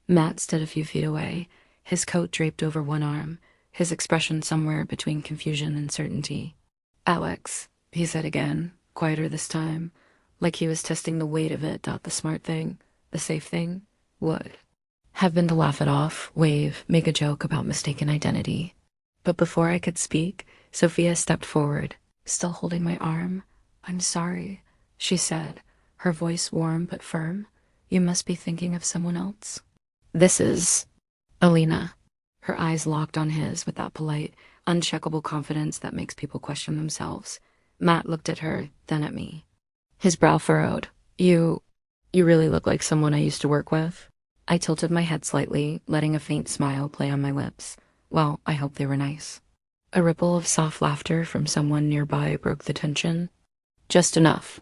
Matt stood a few feet away, his coat draped over one arm, his expression somewhere between confusion and certainty. "Alex," he said again, quieter this time, like he was testing the weight of it. The smart thing, the safe thing, would have been to laugh it off, wave, make a joke about mistaken identity. But before I could speak, Sophia stepped forward, still holding my arm. "I'm sorry," she said, her voice warm but firm. "You must be thinking of someone else." "This is Alina." Her eyes locked on his with that polite, uncheckable confidence that makes people question themselves. Matt looked at her, then at me. His brow furrowed. You really look like someone I used to work with." I tilted my head slightly, letting a faint smile play on my lips. Well, I hope they were nice. A ripple of soft laughter from someone nearby broke the tension. "Just enough."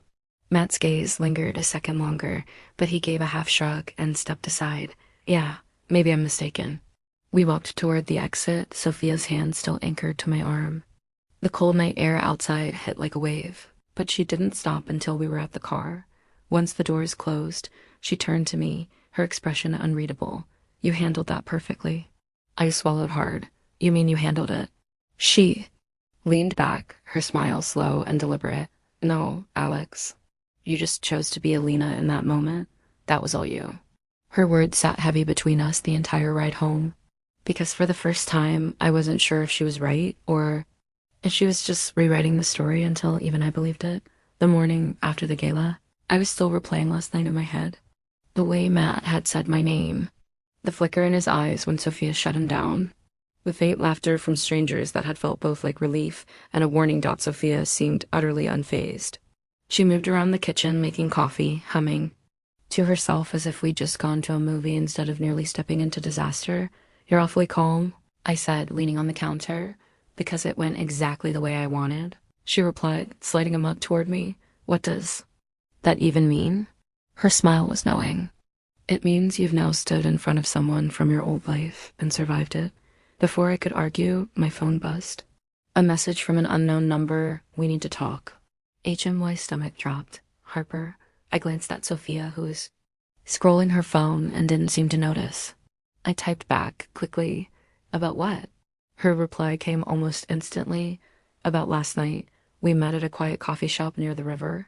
Matt's gaze lingered a second longer, but he gave a half shrug and stepped aside. "Yeah, maybe I'm mistaken." We walked toward the exit, Sophia's hand still anchored to my arm. The cold night air outside hit like a wave, but she didn't stop until we were at the car. Once the doors closed, she turned to me, her expression unreadable. "You handled that perfectly." I swallowed hard. "You mean you handled it?" She leaned back, her smile slow and deliberate. "No, Alex. You just chose to be Alina in that moment. That was all you." Her words sat heavy between us the entire ride home, because for the first time, I wasn't sure if she was right or if she was just rewriting the story until even I believed it. The morning after the gala, I was still replaying last night in my head. The way Matt had said my name, the flicker in his eyes when Sophia shut him down, the faint laughter from strangers that had felt both like relief and a warning. Sophia seemed utterly unfazed. She moved around the kitchen, making coffee, humming to herself as if we'd just gone to a movie instead of nearly stepping into disaster. "You're awfully calm," I said, leaning on the counter, because it went exactly the way I wanted. She replied, sliding a mug toward me. "What does that even mean?" Her smile was knowing. "It means you've now stood in front of someone from your old life and survived it." Before I could argue, my phone buzzed. A message from an unknown number. "We need to talk." My stomach dropped. "Harper." I glanced at Sophia, who was scrolling her phone and didn't seem to notice. I typed back, quickly. "About what?" Her reply came almost instantly. "About last night. We met at a quiet coffee shop near the river."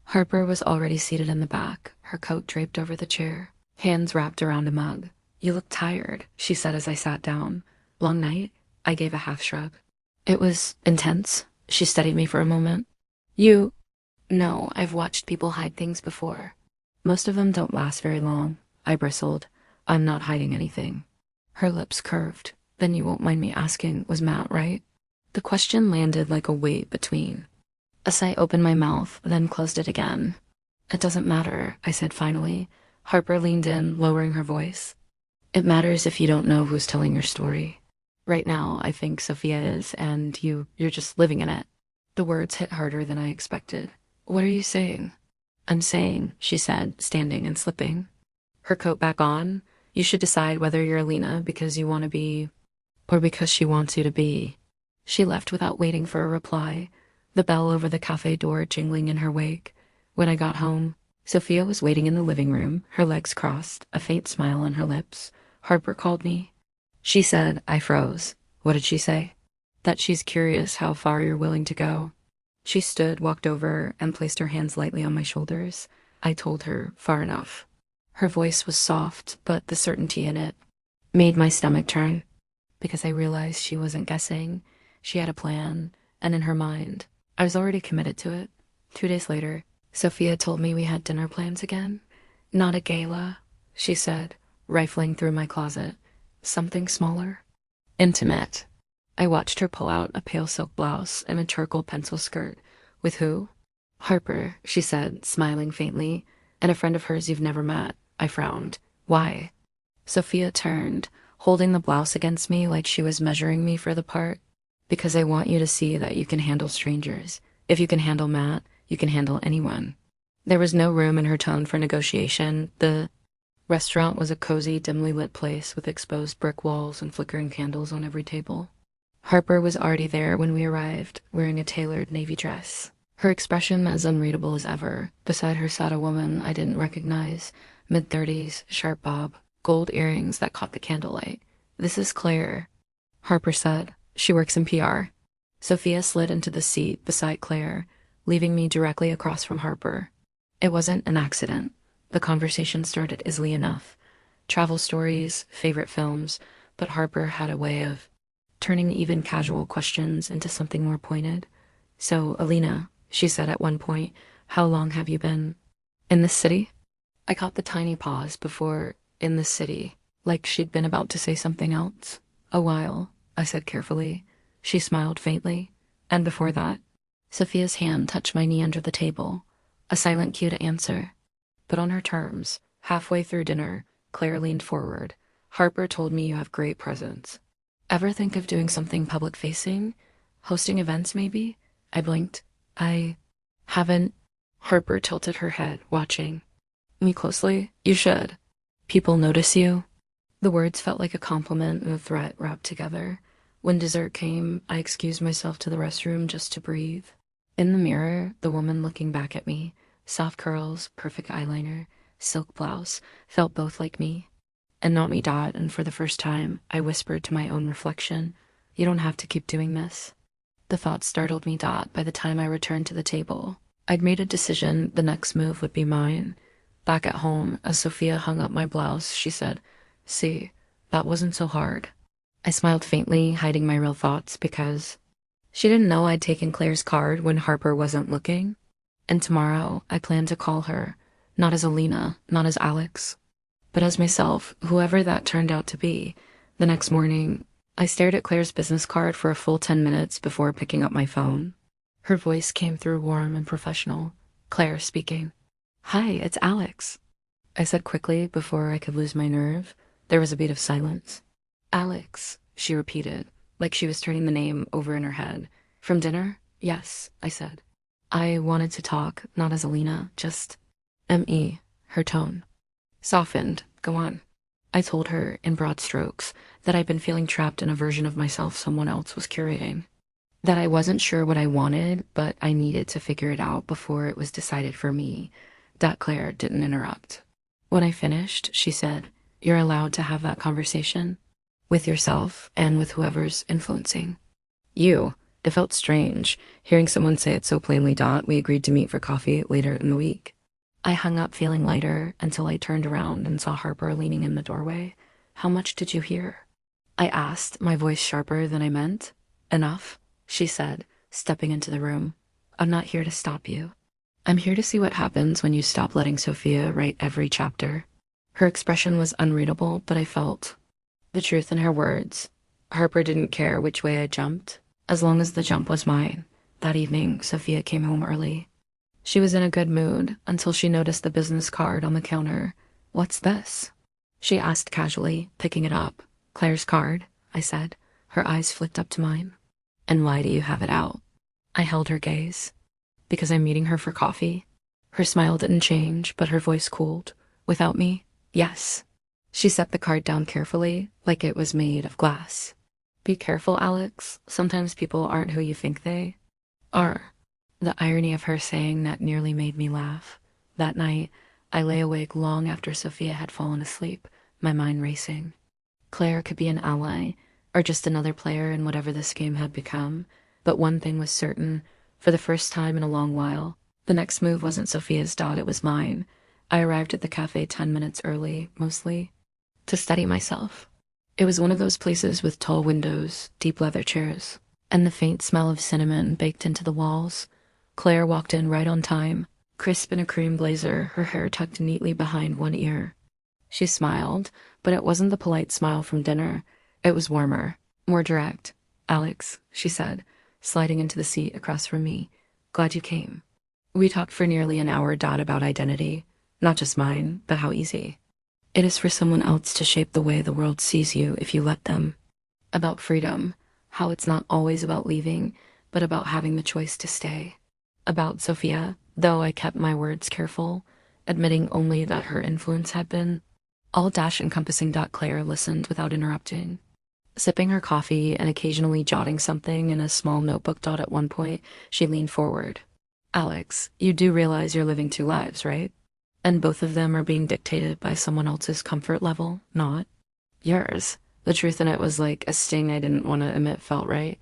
Harper was already seated in the back, her coat draped over the chair, hands wrapped around a mug. "You look tired," she said as I sat down. "Long night?" I gave a half shrug. "It was intense." She studied me for a moment. "You know, I've watched people hide things before. Most of them don't last very long." I bristled. "I'm not hiding anything." Her lips curved. "Then you won't mind me asking, was Matt right?" The question landed like a weight between as I opened my mouth, then closed it again. "It doesn't matter," I said finally. Harper leaned in, lowering her voice. "It matters if you don't know who's telling your story. Right now, I think Sophia is, and you're just living in it." The words hit harder than I expected. "What are you saying?" "I'm saying," she said, standing and slipping her coat back on, "you should decide whether you're Alina because you want to be, or because she wants you to be." She left without waiting for a reply, the bell over the cafe door jingling in her wake. When I got home, Sophia was waiting in the living room, her legs crossed, a faint smile on her lips. Harper called me. She said. I froze. "What did she say?" "That she's curious how far you're willing to go." She stood, walked over, and placed her hands lightly on my shoulders. I told her, "Far enough." Her voice was soft, but the certainty in it made my stomach turn, because I realized she wasn't guessing. She had a plan, and in her mind, I was already committed to it. 2 days later, Sophia told me we had dinner plans again. "Not a gala," she said, rifling through my closet. "Something smaller. Intimate." I watched her pull out a pale silk blouse and a charcoal pencil skirt. "With who?" "Harper," she said, smiling faintly. "And a friend of hers you've never met." I frowned. "Why?" Sophia turned, holding the blouse against me like she was measuring me for the part. "Because I want you to see that you can handle strangers. If you can handle Matt, you can handle anyone." There was no room in her tone for negotiation. The restaurant was a cozy, dimly lit place with exposed brick walls and flickering candles on every table. Harper was already there when we arrived, wearing a tailored navy dress, her expression as unreadable as ever. Beside her sat a woman I didn't recognize, mid-30s, sharp bob, gold earrings that caught the candlelight. "This is Claire," Harper said. "She works in PR." Sophia slid into the seat beside Claire, leaving me directly across from Harper. It wasn't an accident. The conversation started easily enough. Travel stories, favorite films, but Harper had a way of turning even casual questions into something more pointed. "So, Alina," she said at one point, "how long have you been in this city?" I caught the tiny pause before "in this city," like she'd been about to say something else. "A while," I said carefully. She smiled faintly. "And before that?" Sophia's hand touched my knee under the table, a silent cue to answer. But on her terms, halfway through dinner, Claire leaned forward. "Harper told me you have great presence. Ever think of doing something public-facing? Hosting events, maybe?" I blinked. "I haven't." Harper tilted her head, watching me closely. "You should. People notice you." The words felt like a compliment and a threat wrapped together. When dessert came, I excused myself to the restroom just to breathe. In the mirror, the woman looking back at me, soft curls, perfect eyeliner, silk blouse, felt both like me. And not me, Dot, and for the first time, I whispered to my own reflection, "You don't have to keep doing this." The thought startled me, Dot, by the time I returned to the table. I'd made a decision the next move would be mine. Back at home, as Sophia hung up my blouse, she said, "See, that wasn't so hard." I smiled faintly, hiding my real thoughts, because she didn't know I'd taken Claire's card when Harper wasn't looking. And tomorrow, I planned to call her, not as Alina, not as Alex, but as myself, whoever that turned out to be. The next morning, I stared at Claire's business card for a full 10 minutes before picking up my phone. Her voice came through warm and professional. Claire speaking. "Hi, it's Alex," I said quickly before I could lose my nerve. There was a beat of silence. "Alex," she repeated, like she was turning the name over in her head. "From dinner?" "Yes," I said. "I wanted to talk, not as Alina, just M.E., her tone softened. "Go on." I told her, in broad strokes, that I'd been feeling trapped in a version of myself someone else was curating. That I wasn't sure what I wanted, but I needed to figure it out before it was decided for me. That Claire didn't interrupt. When I finished, she said, "You're allowed to have that conversation with yourself and with whoever's influencing you." It felt strange, hearing someone say it so plainly. Dot, we agreed to meet for coffee later in the week. I hung up feeling lighter until I turned around and saw Harper leaning in the doorway. "How much did you hear?" I asked, my voice sharper than I meant. "Enough," she said, stepping into the room. "I'm not here to stop you. I'm here to see what happens when you stop letting Sophia write every chapter." Her expression was unreadable, but I felt the truth in her words. Harper didn't care which way I jumped, as long as the jump was mine. That evening, Sophia came home early. She was in a good mood until she noticed the business card on the counter. "What's this?" she asked casually, picking it up. "Claire's card," I said. Her eyes flicked up to mine. "And why do you have it out?" I held her gaze. "Because I'm meeting her for coffee." Her smile didn't change, but her voice cooled. "Without me?" "Yes." She set the card down carefully, like it was made of glass. "Be careful, Alex. Sometimes people aren't who you think they are." The irony of her saying that nearly made me laugh. That night, I lay awake long after Sophia had fallen asleep, my mind racing. Claire could be an ally, or just another player in whatever this game had become. But one thing was certain, for the first time in a long while, the next move wasn't Sophia's. Dot, it was mine. I arrived at the cafe 10 minutes early, mostly to study myself. It was one of those places with tall windows, deep leather chairs, and the faint smell of cinnamon baked into the walls. Claire walked in right on time, crisp in a cream blazer, her hair tucked neatly behind one ear. She smiled, but it wasn't the polite smile from dinner. It was warmer, more direct. "Alex," she said, sliding into the seat across from me. "Glad you came." We talked for nearly an hour. Dot, about identity. Not just mine, but how easy it is for someone else to shape the way the world sees you if you let them. About freedom, how it's not always about leaving, but about having the choice to stay. About Sophia, though I kept my words careful, admitting only that her influence had been all-encompassing. Claire listened without interrupting, sipping her coffee and occasionally jotting something in a small notebook. At one point, she leaned forward. "Alex, you do realize you're living two lives, right?" And both of them are being dictated by someone else's comfort level, not yours. The truth in it was like a sting I didn't want to admit felt right.